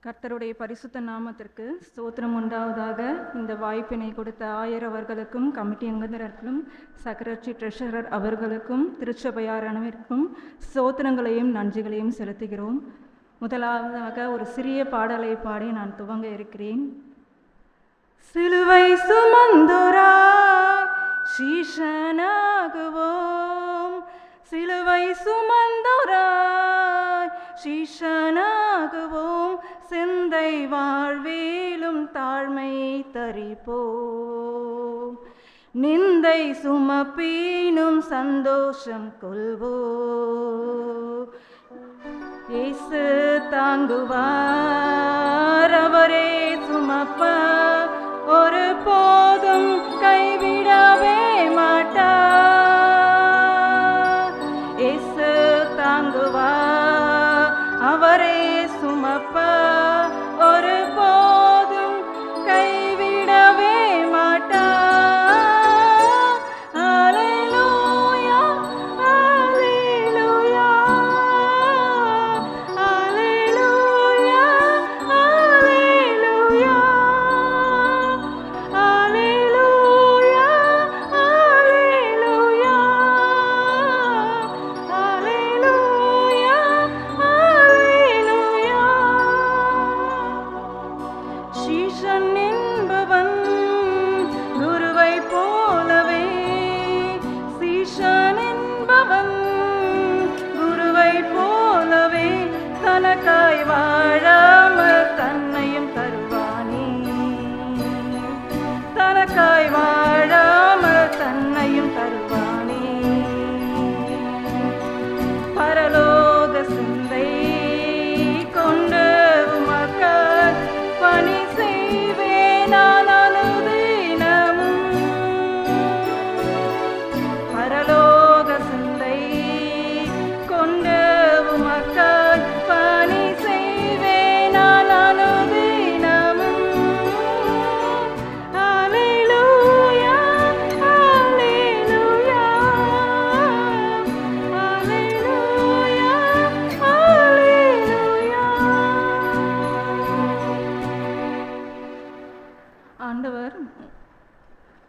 கர்த்தருடைய பரிசுத்த நாமத்திற்கு ஸ்தோத்திரம் உண்டாவதாக. இந்த வாய்ப்பினை கொடுத்த ஆயர் அவர்களுக்கும், கமிட்டி அங்கத்தினருக்கும், செக்ரட்டரி ட்ரெஷரர் அவர்களுக்கும், திருச்சபையார் அனைவருக்கும் ஸ்தோத்திரங்களையும் நன்றிகளையும் செலுத்துகிறோம். முதலாவதாக ஒரு சிறிய பாடலை பாடி நான் துவங்க இருக்கிறேன். சிலுவை சுமந்தோராய் சீஷனாகுவோம், சிலுவை சுமந்தோராய் சீஷனாகுவோம், சிந்தை வாழ்விலும் தாழ்மை தரிப்போம், நிந்தை சுமப்பீனும் சந்தோஷம் கொள்வோம். இயேசு தாங்குவார், அவரே சுமப்பார், ஒரு போதும் கைவிடவே மாட்டார். இயேசு தாங்குவார், அவரே சுமப்பார், ஒரு போதும் கைவிடவே மாட்டார். அல்லேலூயா, அல்லேலூயா, அல்லேலூயா, அல்லேலூயா, அல்லேலூயா, அல்லேலூயா, அல்லேலூயா, அல்லேலூயா. சீஷன் என்பவன் குருவை போலவே, சீஷன் என்பவன் குருவை போலவே, தனக்காய் வாழாமல் தன்னையும் தருவானே, தனக்காய் வாழாமல் தன்னையும் தருவானே. பரலோக சிந்தை கொண்டு உமக்காய் பணி செய்வேன் நான் அனுதினமும். பரலோக சிந்தை கொண்டு உமக்காய் பணி செய்வேன் நான் அனுதினமும். அல்லேலூயா, அல்லேலூயா, அல்லேலூயா, அல்லேலூயா. ஆண்டவர்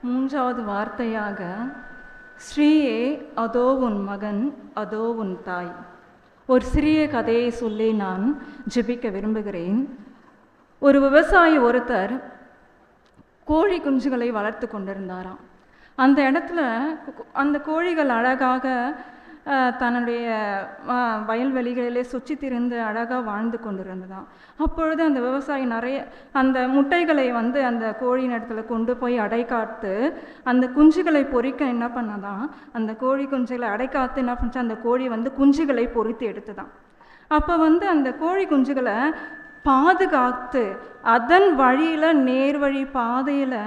மூன்றாவது வார்த்தையாக, ஸ்ரீயே அதோ உன் மகன், அதோ உன் தாய். ஒரு சிறிய கதையை சொல்லி நான் ஜெபிக்க விரும்புகிறேன். ஒரு விவசாயி ஒருத்தர் கோழி குஞ்சுகளை வளர்த்து கொண்டிருந்தாராம். அந்த இடத்துல அந்த கோழிகள் அழகாக தன்னுடைய வயல்வெளிகளிலே சுற்றி திரிந்து அழகாக வாழ்ந்து கொண்டிருந்ததாம். அப்பொழுது அந்த விவசாயி நிறைய அந்த முட்டைகளை அந்த கோழியின் இடத்துல கொண்டு போய் அடைக்காத்து அந்த குஞ்சுகளை பொறிக்க என்ன பண்ணதான், அந்த கோழி குஞ்சுகளை அடைக்காத்து என்ன பண்ணுச்சு, அந்த கோழி குஞ்சுகளை பொறித்து எடுத்துதான். அப்போ அந்த கோழி குஞ்சுகளை பாதுகாத்து அதன் வழியில் நேர்வழி பாதையில்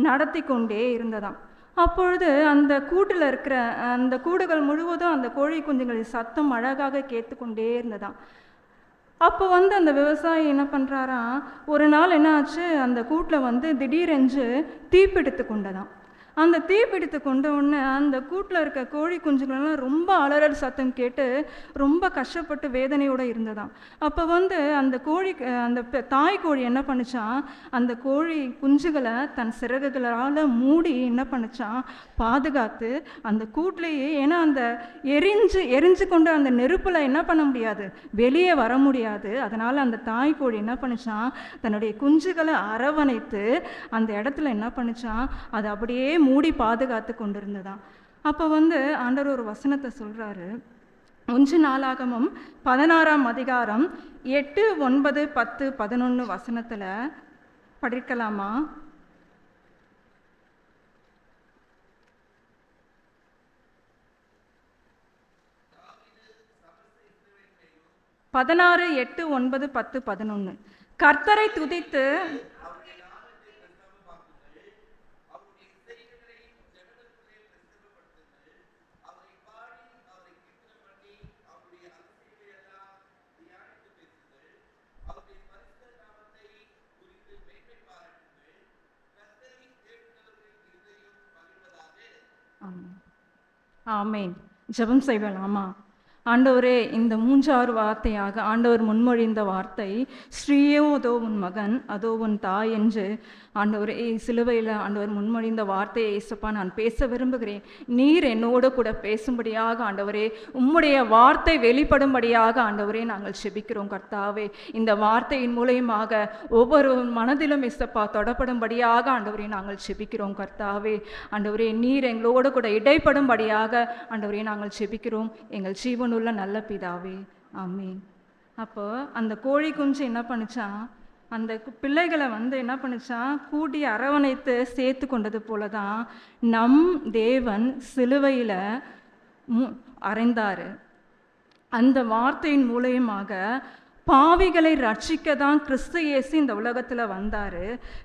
நடத்தி கொண்டே இருந்ததாம். அப்பொழுது அந்த கூட்டில் இருக்கிற அந்த கூடுகள் முழுவதும் அந்த கோழி குஞ்சுகளின் சத்தம் அழகாக கேட்டுக்கொண்டே இருந்ததாம். அப்போ அந்த விவசாயி என்ன பண்ணுறாராம், ஒரு நாள் என்ன ஆச்சு, அந்த கூட்டில் திடீரென்று தீப்பிடித்து கொண்டதாம். அந்த தீப்பிடித்து கொண்ட உடனே அந்த கூட்டில் இருக்க கோழி குஞ்சுகளெல்லாம் ரொம்ப அலறல் சத்தம் கேட்டு ரொம்ப கஷ்டப்பட்டு வேதனையோடு இருந்ததாம். அப்போ அந்த கோழி அந்த தாய் கோழி என்ன பண்ணுச்சான், அந்த கோழி குஞ்சுகளை தன் சிறகுகளால் மூடி என்ன பண்ணுச்சான், பாதுகாத்து அந்த கூட்டிலேயே, ஏன்னா அந்த எரிஞ்சு கொண்டு அந்த நெருப்பில் என்ன பண்ண முடியாது, வெளியே வர முடியாது. அதனால் அந்த தாய் கோழி என்ன பண்ணுச்சான், தன்னுடைய குஞ்சுகளை அரவணைத்து அந்த இடத்துல என்ன பண்ணுச்சான், அது அப்படியே மூடி பாதுகாத்து கொண்டிருந்ததாம். அப்போ ஆண்டவர் ஒரு வசனத்தை சொல்கிறாரு. 1 நாளாகமம் 16ஆம் அதிகாரம் 8, 9, 10, 11 வசனத்தில் படிக்கலாமா? பதினாறு 8, 9, 10, 11. கர்த்தரை துதித்து ஆமேன். ஜெபம் செய்யலாமா? ஆண்டவரே, இந்த 3-6 வார்த்தையாக ஆண்டவர் முன்மொழிந்த வார்த்தை, ஸ்ரீயோ அதோ உன் மகன், அதோ உன் தாய் என்று ஆண்டவரே சிலுவையில் ஆண்டவர் முன்மொழிந்த வார்த்தையை இயேசப்பா நான் பேச விரும்புகிறேன். நீர் என்னோடு கூட பேசும்படியாக ஆண்டவரே, உம்முடைய வார்த்தை வெளிப்படும்படியாக ஆண்டவரே நாங்கள் செபிக்கிறோம் கர்த்தாவே. இந்த வார்த்தையின் மூலயமாக ஒவ்வொரு மனதிலும் இயேசப்பா தொடப்படும்படியாக ஆண்டவரே நாங்கள் செபிக்கிறோம் கர்த்தாவே. ஆண்டவரே, நீர் எங்களோடு கூட இடைப்படும்படியாக ஆண்டவரே நாங்கள் செபிக்கிறோம் எங்கள் ஜீவனுள்ள நல்ல பிதாவே, ஆமீன். அப்போ அந்த கோழி குஞ்சு என்ன பண்ணுச்சான், அந்த பிள்ளைகளை என்ன பண்ணுச்சான், கூட்டி அரவணைத்து சேர்த்து கொண்டது போல தான் நம் தேவன் சிலுவையில் அறைந்தார். அந்த வார்த்தையின் மூலயமாக பாவிகளை ரட்சிக்க தான் கிறிஸ்து இயேசு இந்த உலகத்தில் வந்தார்.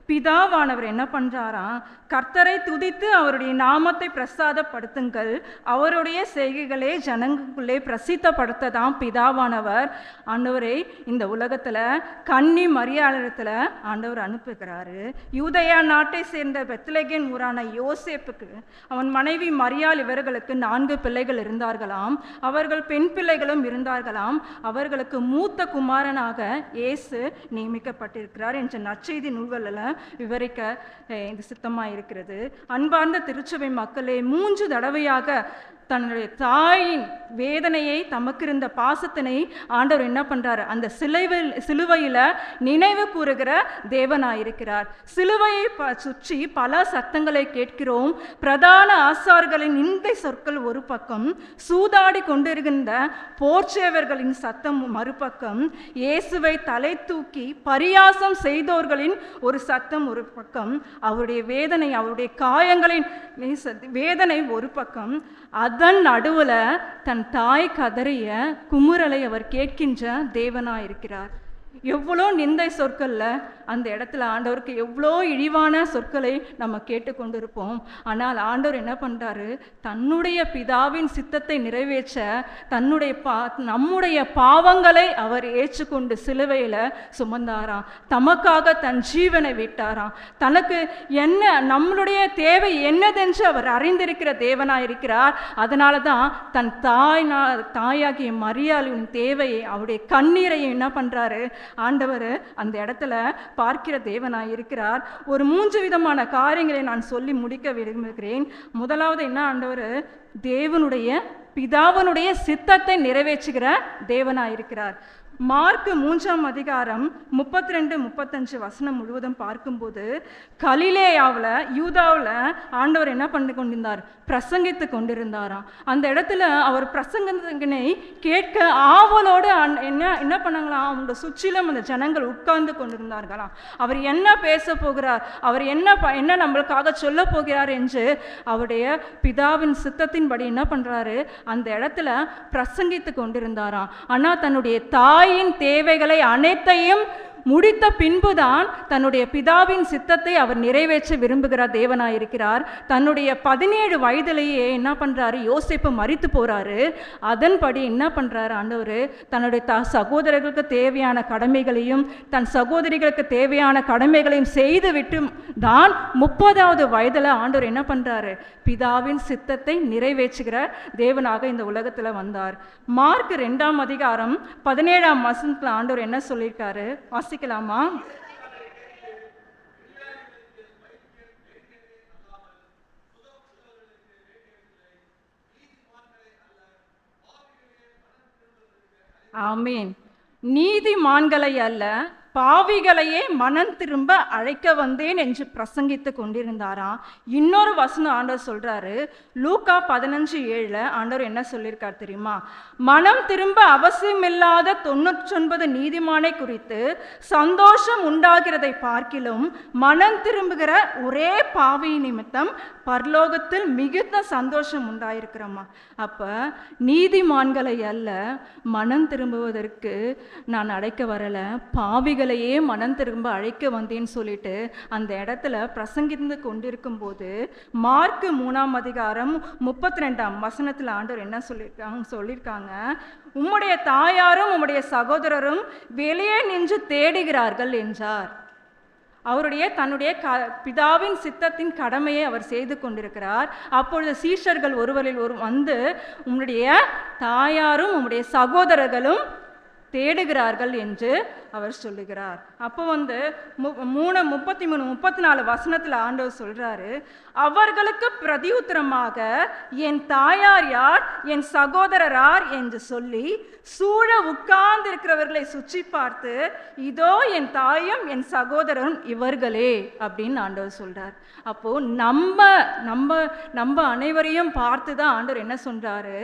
பிதாவானவர் என்ன பண்ணுறாராம், கர்த்தரை துதித்து அவருடைய நாமத்தை பிரசாதப்படுத்துங்கள், அவருடைய செய்கைகளே ஜனங்களுக்குள்ளே பிரசித்தப்படுத்த தான் பிதாவானவர் ஆண்டவரை இந்த உலகத்தில் கன்னி மரியாளத்தில் ஆண்டவர் அனுப்புகிறாரு. யூதயா நாட்டை சேர்ந்த பெத்லகேம் ஊரான யோசேப்புக்கு அவன் மனைவி மரியாள் இவர்களுக்கு 4 பிள்ளைகள் இருந்தார்களாம். அவர்கள் பெண் பிள்ளைகளும் இருந்தார்களாம். அவர்களுக்கு மூத்த குமாரனாக இயேசு நியமிக்கப்பட்டிருக்கிறார் என்ற நற்செய்தி நூல்களில் விவரிக்க இது சித்தமாக இருக்கிறது. அன்பார்ந்த திருச்சபை மக்களே, 3 தடவையாக தன்னுடைய தாயின் வேதனையை, தமக்கு இருந்த பாசத்தினை ஆண்டவர் என்ன பண்ணுறார், அந்த சிலுவையில் நினைவு கூறுகிற தேவனாயிருக்கிறார். சிலுவையை சுற்றி பல சத்தங்களை கேட்கிறோம். பிரதான ஆசார்களின் நிந்தை சொற்கள் ஒரு பக்கம், சூதாடி கொண்டிருக்கின்ற போர்ச்சேவர்களின் சத்தம் மறுபக்கம், இயேசுவை தலை தூக்கி பரியாசம் செய்தோர்களின் ஒரு சத்தம் ஒரு பக்கம், அவருடைய வேதனை, அவருடைய காயங்களின் வேதனை ஒரு பக்கம், அதன் நடுவில் தன் தாய் கதறிய குமுறலை அவர் கேட்கின்ற தேவனாயிருக்கிறார். எவ்வளோ நிந்தை சொற்களில் அந்த இடத்துல ஆண்டவருக்கு எவ்வளோ இழிவான சொற்களை நம்ம கேட்டுக்கொண்டிருப்போம். ஆனால் ஆண்டவர் என்ன பண்ணுறாரு, தன்னுடைய பிதாவின் சித்தத்தை நிறைவேற்ற தன்னுடைய நம்முடைய பாவங்களை அவர் ஏற்றுக்கொண்டு சிலுவையில் சுமந்தாராம். தமக்காக தன் ஜீவனை விட்டாராம். தனக்கு என்ன, நம்மளுடைய தேவை என்னதென்று அவர் அறிந்திருக்கிற தேவனாயிருக்கிறார். அதனால தான் தன் தாயாகிய மரியாளின் தேவையை, அவருடைய கண்ணீரையும் என்ன பண்ணுறாரு ஆண்டவர் அந்த இடத்துல பார்க்கிற தேவனாய் இருக்கிறார். ஒரு 3 விதமான காரியங்களை நான் சொல்லி முடிக்க விரும்புகிறேன். முதலாவது என்ன, ஆண்டவர் தேவனுடைய பிதாவனுடைய சித்தத்தை நிறைவேற்றுகிற தேவனாயிருக்கிறார். மார்க் 3ஆம் அதிகாரம் 32-35 வசனம் முழுவதும் பார்க்கும்போது, கலிலேயாவில் யூதாவில் ஆண்டவர் என்ன பண்ணி கொண்டிருந்தார், பிரசங்கித்து கொண்டிருந்தாராம். அந்த இடத்துல அவர் பிரசங்கத்தினை கேட்க ஆவலோடு என்ன பண்ணாங்களாம், அவங்க சுற்றிலும் அந்த ஜனங்கள் உட்கார்ந்து கொண்டிருந்தார்களாம். அவர் என்ன பேச போகிறார், அவர் என்ன நம்மளுக்காக சொல்ல போகிறார் என்று அவருடைய பிதாவின் சித்தத்தின்படி என்ன பண்றாரு, அந்த இடத்துல பிரசங்கித்து கொண்டிருந்தாராம். ஆனால் தன்னுடைய தாயின் தேவைகளை அனைத்தையும் முடித்த பின்புதான் தன்னுடைய பிதாவின் சித்தத்தை அவர் நிறைவேற்ற விரும்புகிற தேவனாயிருக்கிறார். தன்னுடைய 17 வயதிலேயே என்ன பண்ணுறாரு, யோசேப்பு மரித்து போகிறாரு. அதன்படி என்ன பண்ணுறாரு ஆண்டவர், தன்னுடைய சகோதரர்களுக்கு தேவையான கடமைகளையும் தன் சகோதரிகளுக்கு தேவையான கடமைகளையும் செய்துவிட்டு தான் 30வது வயதில் ஆண்டவர் என்ன பண்ணுறாரு, பிதாவின் சித்தத்தை நிறைவேற்றுகிற தேவனாக இந்த உலகத்தில் வந்தார். மார்க் 2ஆம் அதிகாரம் 17ஆம் வசனத்தில் ஆண்டவர் என்ன சொல்லியிருக்காரு, வாசிக்கலாமா? ஆமீன். நீதிமான்களை அல்ல பாவிகளையே மனம் திரும்ப அழைக்க வந்தேன் என்று பிரசங்கித்து கொண்டிருந்தாராம். இன்னொரு வசனம் ஆண்டவர் சொல்றாரு, லூக்கா 15:7 ஆண்டவர் என்ன சொல்லியிருக்கார் தெரியுமா, மனம் திரும்ப அவசியமில்லாத 99 நீதிமானை குறித்து சந்தோஷம் உண்டாகிறதை பார்க்கிலும் மனம் திரும்புகிற ஒரே பாவி நிமித்தம் பரலோகத்தில் மிகுந்த சந்தோஷம் உண்டாயிருக்கிறோமா. அப்ப நீதிமான்களை அல்ல மனம் திரும்புவதற்கு நான் அழைக்க வரல, பாவிகளையே மனம் திரும்ப அழைக்க வந்தேன்னு சொல்லிட்டு அந்த இடத்துல பிரசங்கித்து கொண்டிருக்கும் போது மார்க் 3ஆம் அதிகாரம் 32ஆம் வசனத்தில் ஆண்டவர் என்ன சொல்லியிருக்காங்க, உம்முடைய தாயாரும் உம்முடைய சகோதரரும் வெளியே நின்று தேடுகிறார்கள் என்றார். தன்னுடைய பிதாவின் சித்தத்தின் கடமையை அவர் செய்து கொண்டிருக்கிறார். அப்பொழுது சீஷர்கள் ஒருவரில் வந்து உம்முடைய தாயாரும் உம்முடைய சகோதரர்களும் தேடுகிறார்கள் என்று அவர் சொல்லுகிறார். அப்போ 33-34 வசனத்தில் ஆண்டவர் சொல்றாரு, அவர்களுக்கு பிரதியுத்தரமாக என் தாயார் யார், என் சகோதரர் யார் என்று சொல்லி சூழ உட்கார்ந்து இருக்கிறவர்களை சுற்றி பார்த்து, இதோ என் தாயும் என் சகோதரரும் இவர்களே அப்படின்னு ஆண்டவர் சொல்றார். அப்போ நம்ம அனைவரையும் பார்த்து தான் ஆண்டவர் என்ன சொல்றாரு,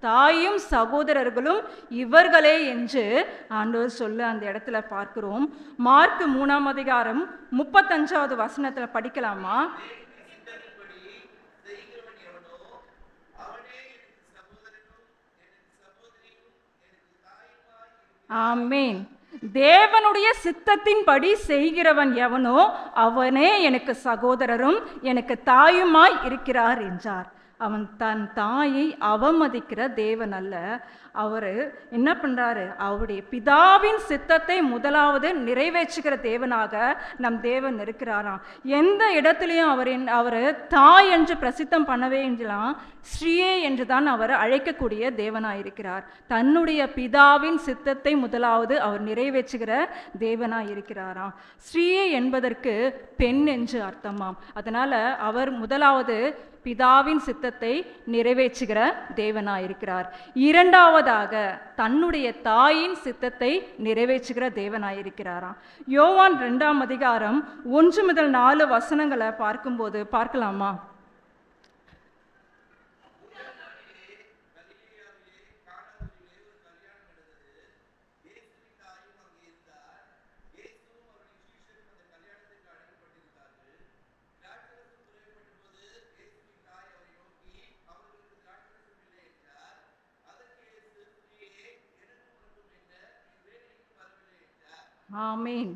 தாயும் சகோதரர்களும் இவர்களே என்று ஆண்டவர் சொல்ல அந்த இடத்துல பார்க்கிறோம். மார்க் 3 வசனத்துல படிக்கலாமா? ஆமென். தேவனுடைய சித்தத்தின்படி செய்கிறவன் எவனோ அவனே எனக்கு சகோதரரும் எனக்கு தாயுமாய் இருக்கிறார் என்றார். அவன் தன் தாயை அவமதிக்கிற தேவன் அல்ல. அவர் என்ன பண்றாரு, அவருடைய பிதாவின் சித்தத்தை முதலாவது நிறைவேற்றுகிற தேவனாக நம் தேவன் இருக்கிறாராம். எந்த இடத்துலையும் அவர் தாய் என்று பிரசித்தம் பண்ணவே என்றெல்லாம் ஸ்ரீயே என்று தான் அவர் அழைக்கக்கூடிய தேவனாயிருக்கிறார். தன்னுடைய பிதாவின் சித்தத்தை முதலாவது அவர் நிறைவேற்றுகிற தேவனாயிருக்கிறாராம். ஸ்ரீயே என்பதற்கு பெண் என்று அர்த்தமாம். அதனால அவர் முதலாவது பிதாவின் சித்தத்தை நிறைவேற்றுகிற தேவனாயிருக்கிறார். இரண்டாவதாக தன்னுடைய தாயின் சித்தத்தை நிறைவேற்றுகிற தேவனாயிருக்கிறாராம். யோவான் 2 வசனங்களை பார்க்கும்போது பார்க்கலாமா? ஆமீன்.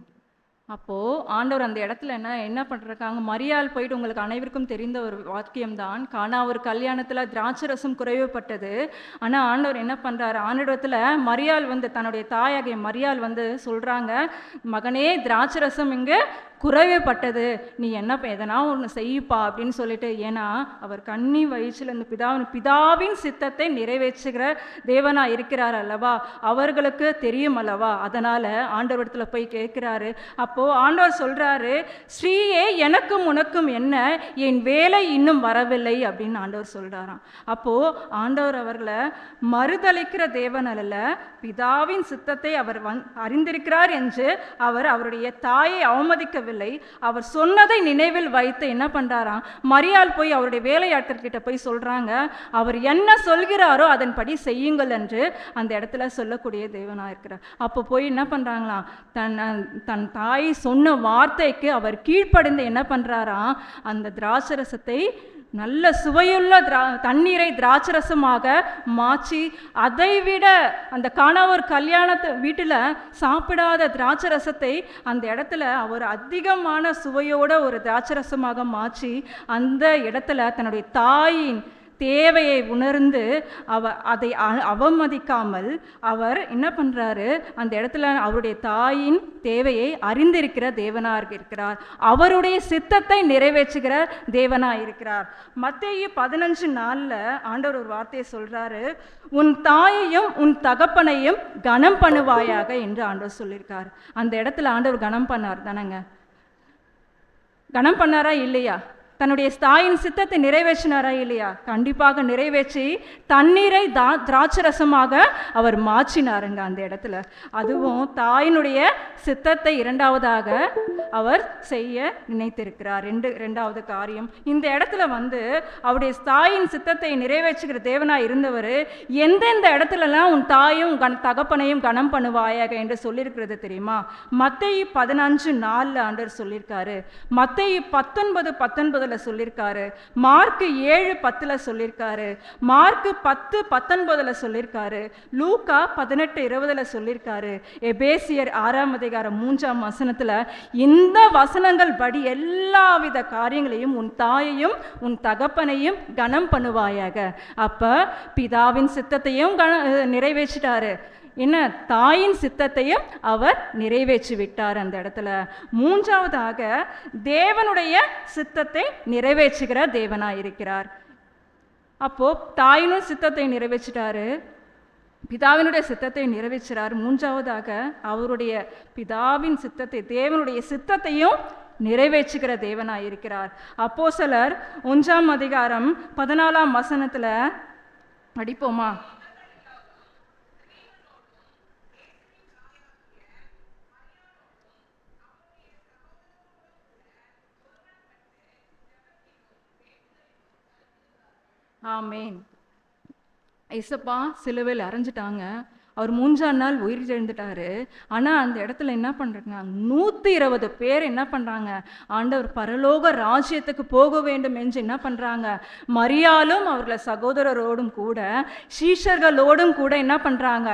அப்போ ஆண்டவர் அந்த இடத்துல என்ன பண்றாங்க, மரியாள் போயிட்டு, உங்களுக்கு அனைவருக்கும் தெரிந்த ஒரு வாக்கியம்தான், கானா ஒரு கல்யாணத்துல திராட்சரசம் குறைவுபட்டது. ஆனா ஆண்டவர் என்ன பண்றாரு, ஆண்டவரத்துல மரியாள் தன்னுடைய தாயாகிய மரியாள் சொல்றாங்க, மகனே திராட்சரசம் இங்க குறைவுபட்டது, நீ எதனா ஒன்று செய்யுப்பா அப்படின்னு சொல்லிட்டு. ஏன்னா அவர் கன்னி வயிற்றில் இந்த பிதாவின் சித்தத்தை நிறைவேற்றுகிற தேவனா இருக்கிறார் அல்லவா, அவர்களுக்கு தெரியும் அல்லவா. அதனால ஆண்டவரத்துல போய் கேட்கிறாரு. அப்போ ஆண்டவர் சொல்றாரு, ஸ்ரீயே எனக்கும் உனக்கும் என்ன, என் வேலை இன்னும் வரவில்லை அப்படின்னு ஆண்டவர் சொல்றாராம். அப்போ ஆண்டவர் அவர்களை மறுதளிக்கிற தேவன் அல்ல, பிதாவின் சித்தத்தை அவர் அறிந்திருக்கிறார் என்று அவர் அவருடைய தாயை அவமதிக்கவில்லை. அவர் சொன்னதை நினைவில் வைத்து என்ன பண்றாராம், மரியாள் போய் அவருடைய வேலையாட்கள்கிட்ட போய் சொல்றாங்க, அவர் என்ன சொல்கிறாரோ அதன்படி செய்யுங்கள் என்று அந்த இடத்துல சொல்லக்கூடிய தேவனா இருக்கிறார். அப்போ போய் என்ன பண்றாங்களாம், தன் தாய் சொன்ன வார்த்தைக்கு அவர் கீழ்ப்படிந்து என்ன பண்றாராம், அந்த திராட்சரசத்தை நல்ல சுவையுள்ள தண்ணீரை திராட்சரசமாக மாற்றி, அதை விட அந்த கானாவூர் கல்யாணத்து வீட்டில் சாப்பிடாத திராட்சரசத்தை அந்த இடத்துல அவர் அதிகமான சுவையோட ஒரு திராட்சரசமாக மாற்றி அந்த இடத்துல தன்னுடைய தாயின் தேவையை உணர்ந்து அதை அவமதிக்காமல் அவர் என்ன பண்றாரு, அந்த இடத்துல அவருடைய தாயின் தேவையை அறிந்திருக்கிற தேவனாக இருக்கிறார், அவருடைய சித்தத்தை நிறைவேற்றுகிற தேவனாக இருக்கிறார். மத்தேயு 15:4 ஆண்டவர் ஒரு வார்த்தையை சொல்றாரு, உன் தாயையும் உன் தகப்பனையும் கனம் பண்ணுவாயாக என்று ஆண்டவர் சொல்லியிருக்கார். அந்த இடத்துல ஆண்டவர் கனம் பண்ணார் தானங்க, கனம் பண்ணாரா இல்லையா? தன்னுடைய தாயின் சித்தத்தை நிறைவேற்றினாரா இல்லையா? கண்டிப்பாக நிறைவேற்றி தண்ணீரை திராட்சரசமாக அவர் மாற்றினாருங்க அந்த இடத்துல. அதுவும் தாயினுடைய சித்தத்தை இரண்டாவதாக அவர் செய்ய நினைத்திருக்கிறார். இரண்டாவது காரியம் இந்த இடத்துல அவருடைய தாயின் சித்தத்தை நிறைவேற்றுகிற தேவனாய் இருந்தவர் எந்தெந்த இடத்துலலாம் உன் தாயும் தகப்பனையும் கனம் பண்ணுவாயாக என்று சொல்லியிருக்கிறது தெரியுமா? மத்தேயு 15:4 ஆண்டவர் சொல்லியிருக்காரு, மத்தேயு 19:19 சொல்லியிருக்காரு, மார்க் 7:10 சொல்லியிருக்காரு, மார்க் 10:19 சொல்லியிருக்காரு, லூக்கா 18:20 சொல்லியிருக்காரு, எபேசியர் 6:3 இந்த வசனங்கள் படி எல்லாவித காரியங்களையும் உன் தாயையும் உன் தகப்பனையும் கனம் பண்ணுவாயாக. அப்ப பிதாவின் சித்தத்தையும் நிறைவேற்றிட்டாரு, என்ன தாயின் சித்தத்தையும் அவர் நிறைவேற்றி விட்டார் அந்த இடத்துல. மூன்றாவதாக தேவனுடைய சித்தத்தை நிறைவேற்றுகிற தேவனாய் இருக்கிறார். அப்போ தாயினும் சித்தத்தை நிறைவேற்றிட்டாரு, பிதாவினுடைய சித்தத்தை நிறைவேற்றுறார். மூன்றாவதாக அவருடைய பிதாவின் சித்தத்தை, தேவனுடைய சித்தத்தையும் நிறைவேற்றுகிற தேவனாய் இருக்கிறார். அப்போஸ்தலர் 1:14 படிப்போமா? ஆமேன். இயேசப்பா சிலுவையில் அரைஞ்சிட்டாங்க, அவர் 3ஆம் நாள் உயிர் எழுந்துட்டாரு. ஆனால் அந்த இடத்துல என்ன பண்ணுறாங்க, 120 பேர் என்ன பண்ணுறாங்க, ஆண்டவர் பரலோக ராஜ்யத்துக்கு போக வேண்டும் என்று என்ன பண்ணுறாங்க, மரியாளும் அவர்கள சகோதரரோடும் கூட சீஷர்களோடும் கூட என்ன பண்ணுறாங்க,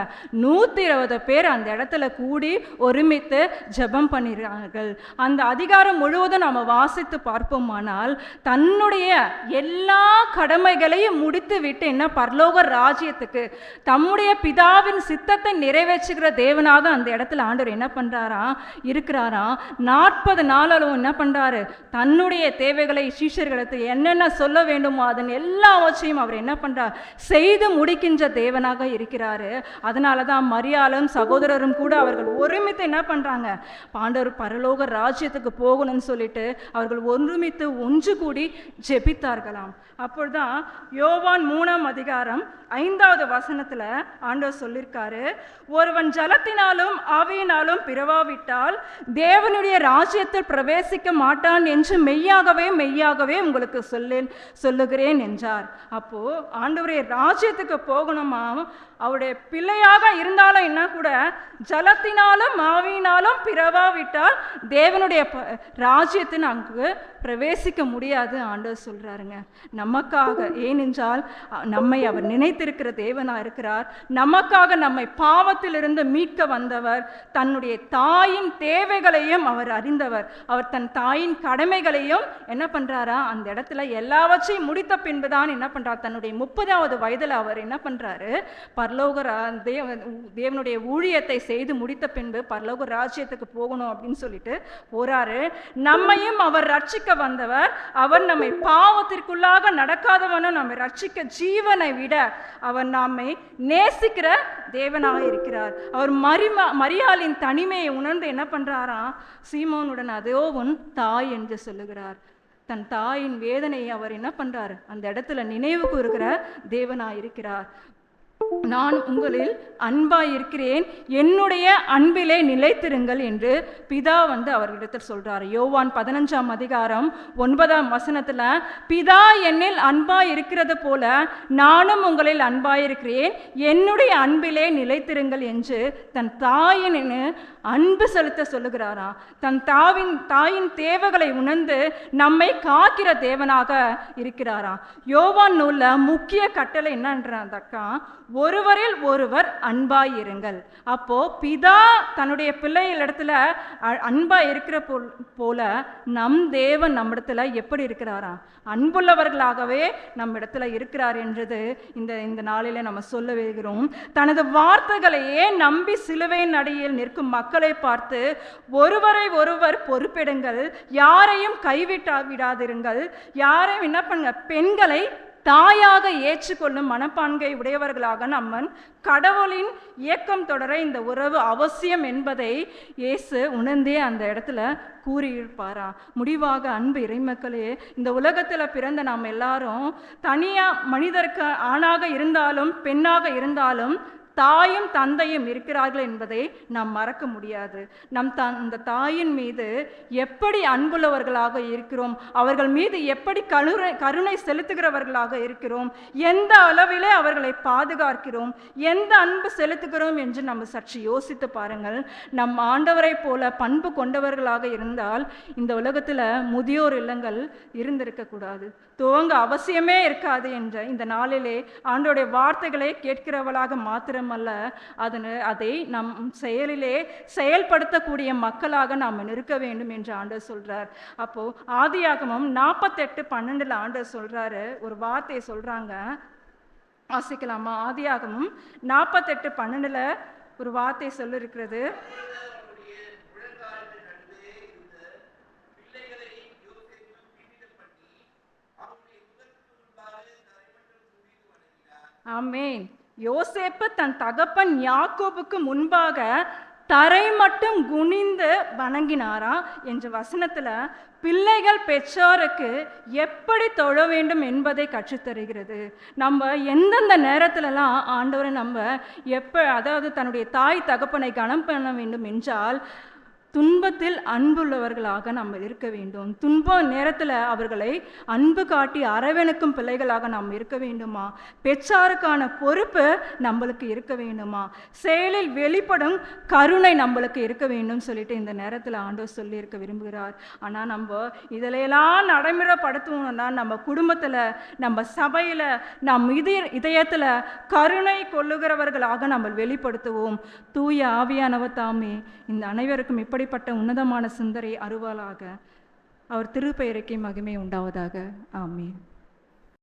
120 பேர் அந்த இடத்துல கூடி ஒருமித்து ஜெபம் பண்ணிடுறார்கள். அந்த அதிகாரம் முழுவதும் நம்ம வாசித்து பார்ப்போமானால் தன்னுடைய எல்லா கடமைகளையும் முடித்து விட்டு என்ன பரலோக ராஜ்யத்துக்கு தம்முடைய பிதாவின் சித்தத்தை நிறைவேற்றுகிற தேவனாக அந்த இடத்துல ஆண்டவர் என்ன பண்றாராம், இருக்கிறாராம். 40 நாளும் என்ன பண்றாரு, தன்னுடைய தேவைகளை சீஷர்களுக்கு என்னென்ன சொல்ல வேண்டுமோ அதன் எல்லாவற்றையும் அவர் என்ன பண்றார், செய்து முடிக்கின்ற தேவனாக இருக்கிறாரு. அதனாலதான் மரியாளும் சகோதரரும் கூட அவர்கள் ஒருமித்து என்ன பண்றாங்க, ஆண்டவர் பரலோக ராஜ்யத்துக்கு போகணும்னு சொல்லிட்டு அவர்கள் ஒருமித்து ஒன்று கூடி ஜெபித்தார்களாம். அப்பொழுதுதான் யோவான் 3:5 ஆண்டவர் சொல்லியிருக்காரு, ஒருவன் ஜலத்தினாலும் ஆவியினாலும் பிறவாவிட்டால் தேவனுடைய ராஜ்யத்தில் பிரவேசிக்க மாட்டான் என்று மெய்யாகவே மெய்யாகவே உங்களுக்கு சொல்லுகிறேன் என்றார். அப்போ ஆண்டவருடைய ராஜ்யத்துக்கு போகணுமா, அவருடைய பிள்ளையாக இருந்தாலும் என்ன கூட ஜலத்தினாலும் ஆவியினாலும் பிறவாவிட்டால் தேவனுடைய ராஜ்யத்தை அங்கு பிரவேசிக்க முடியாது ஆண்டவர் சொல்றாருங்க. நமக்காக, ஏனென்றால் நம்மை அவர் நினைத்திருக்கிற தேவனா இருக்கிறார். நமக்காக நம்மை பாவத்திலிருந்து மீட்க வந்தவர். தன்னுடைய தாயின் தேவைகளையும் அவர் அறிந்தவர். அவர் தன் தாயின் கடமைகளையும் என்ன பண்றாரா, அந்த இடத்துல எல்லாவற்றையும் முடித்த பின்புதான் என்ன பண்றார், தன்னுடைய 30வது வயதில் அவர் என்ன பண்றாரு, பரலோக தேவனுடைய ஊழியத்தை செய்து முடித்த பின்பு பரலோக ராஜ்யத்துக்கு போகணும் அப்படின்னு சொல்லிட்டு போறாரு. நம்மையும் அவர் ரட்சிக்க வந்தவர். அவர் நம்மை பாவத்திற்குள்ளாக நடக்காதவனும் நம்மை ரட்சிக்க ஜீவனை விட அவர் நம்மை நேசிக்கிற தேவனாக இருக்கிறார். அவர் மரியாளின் தனிமையை உணர்ந்து என்ன பண்றாராம், சீமோனுடன் அதோ உன் தாய் என்று சொல்லுகிறார். தன் தாயின் வேதனையை அவர் என்ன பண்றார், அந்த இடத்துல நினைவு கூறுகிற தேவனாய் இருக்கிறார். நான் உங்களில் அன்பாய் இருக்கிறேன், என்னுடைய அன்பிலே நிலைத்திருங்கள் என்று பிதா அவர்களிடத்தில் சொல்றார். யோவான் 15:9 பிதா என்னில் அன்பாய் இருக்கிறது போல நானும் உங்களில் அன்பாய் இருக்கிறேன், என்னுடைய அன்பிலே நிலைத்திருங்கள் என்று தன் தாயின் அன்பு செலுத்த சொல்லுகிறாராம். தன் தாயின் தேவைகளை உணர்ந்து நம்மை காக்கிற தேவனாக இருக்கிறாராம். யோவான் நூல்ல முக்கிய கட்டளை என்னன்றாக்கா, ஒருவரில் ஒருவர் அன்பாயிருங்கள். அப்போ பிதா தன்னுடைய பிள்ளைகள் இடத்துல அன்பாய் இருக்கிற போல நம் தேவன் நம்மிடத்துல எப்படி இருக்கிறாராம், அன்புள்ளவர்களாகவே நம்ம இடத்துல இருக்கிறார் என்றது இந்த நாளிலே நம்ம சொல்ல வருகிறோம். தனது வார்த்தைகளையே நம்பி சிலுவையின் அடியில் நிற்கும் மக்களை பார்த்து ஒருவரை ஒருவர் பொறுப்பெடுங்கள், யாரையும் விடாதிருங்கள், யாரையும் என்ன பண்ணுங்க, பெண்களை தாயாக ஏற்றுக்கொள்ளும் மனப்பான்கை உடையவர்களாக நம்மன் கடவுளின் இயக்கம் தொடர இந்த உறவு அவசியம் என்பதை இயேசு உணர்ந்தே அந்த இடத்துல கூறியிருப்பாரா. முடிவாக அன்பு இறைமக்களே, இந்த உலகத்தில் பிறந்த நாம் எல்லாரும் தனியா மனிதருக்கு ஆணாக இருந்தாலும் பெண்ணாக இருந்தாலும் தாயும் தந்தையும் இருக்கிறார்கள் என்பதை நாம் மறக்க முடியாது. இந்த தாயின் மீது எப்படி அன்புள்ளவர்களாக இருக்கிறோம், அவர்கள் மீது எப்படி கருணை செலுத்துகிறவர்களாக இருக்கிறோம், எந்த அளவிலே அவர்களை பாதுகாக்கிறோம், எந்த அன்பு செலுத்துகிறோம் என்று நம்ம சற்று யோசித்து பாருங்கள். நம் ஆண்டவரை போல பண்பு கொண்டவர்களாக இருந்தால் இந்த உலகத்தில் முதியோர் இல்லங்கள் இருந்திருக்க கூடாது, துவங்க அவசியமே இருக்காது என்ற இந்த நாளிலே ஆண்டோடைய வார்த்தைகளை கேட்கிறவளாக மாத்திரமல்ல, அதை நம் செயலிலே செயல்படுத்தக்கூடிய மக்களாக நாம் இருக்க வேண்டும் என்று ஆண்டவர் சொல்றார். அப்போ ஆதியாகமம் 48:12 ஆண்டவர் சொல்றாரு, ஒரு வார்த்தையை சொல்றாங்க, வாசிக்கலாமா? ஆதியாகமம் 48:12 ஒரு வார்த்தை சொல்லிருக்கிறது. ஆமென். யோசேப்பு தன் தகப்பன் யாக்கோபுக்கு முன்பாக தரை மட்டும் குனிந்து வணங்கினாராம் என்ற வசனத்துல பிள்ளைகள் பெற்றோருக்கு எப்படி தொழ வேண்டும் என்பதை கற்றுத்தருகிறது. நம்ம எந்தெந்த நேரத்துலலாம் ஆண்டவரை நம்ம அதாவது தன்னுடைய தாய் தகப்பனை கனம் பண்ண வேண்டும் என்றால், துன்பத்தில் அன்புள்ளவர்களாக நம்ம இருக்க வேண்டும். துன்ப நேரத்தில் அவர்களை அன்பு காட்டி அரவணைக்கும் பிள்ளைகளாக நாம் இருக்க வேண்டுமா? பெற்றாருக்கான பொறுப்பு நம்மளுக்கு இருக்க வேண்டுமா? செயலில் வெளிப்படும் கருணை நம்மளுக்கு இருக்க வேண்டும் சொல்லிட்டு இந்த நேரத்தில் ஆண்டவர் சொல்லியிருக்க விரும்புகிறார். ஆனால் நம்ம இதிலெல்லாம் நடைமுறைப்படுத்தணும்னா நம்ம குடும்பத்தில், நம்ம சபையில், நம் இதயத்தில் கருணை கொள்ளுகிறவர்களாக நம்ம வெளிப்படுத்துவோம். தூய ஆவியானவர் தாமே இந்த அனைவருக்கும் இப்படிப்பட்ட உன்னதமான சிந்தனை அருவாளாக. அவர் திருப்பெயருக்கே மகிமை உண்டாவதாக. ஆமென்.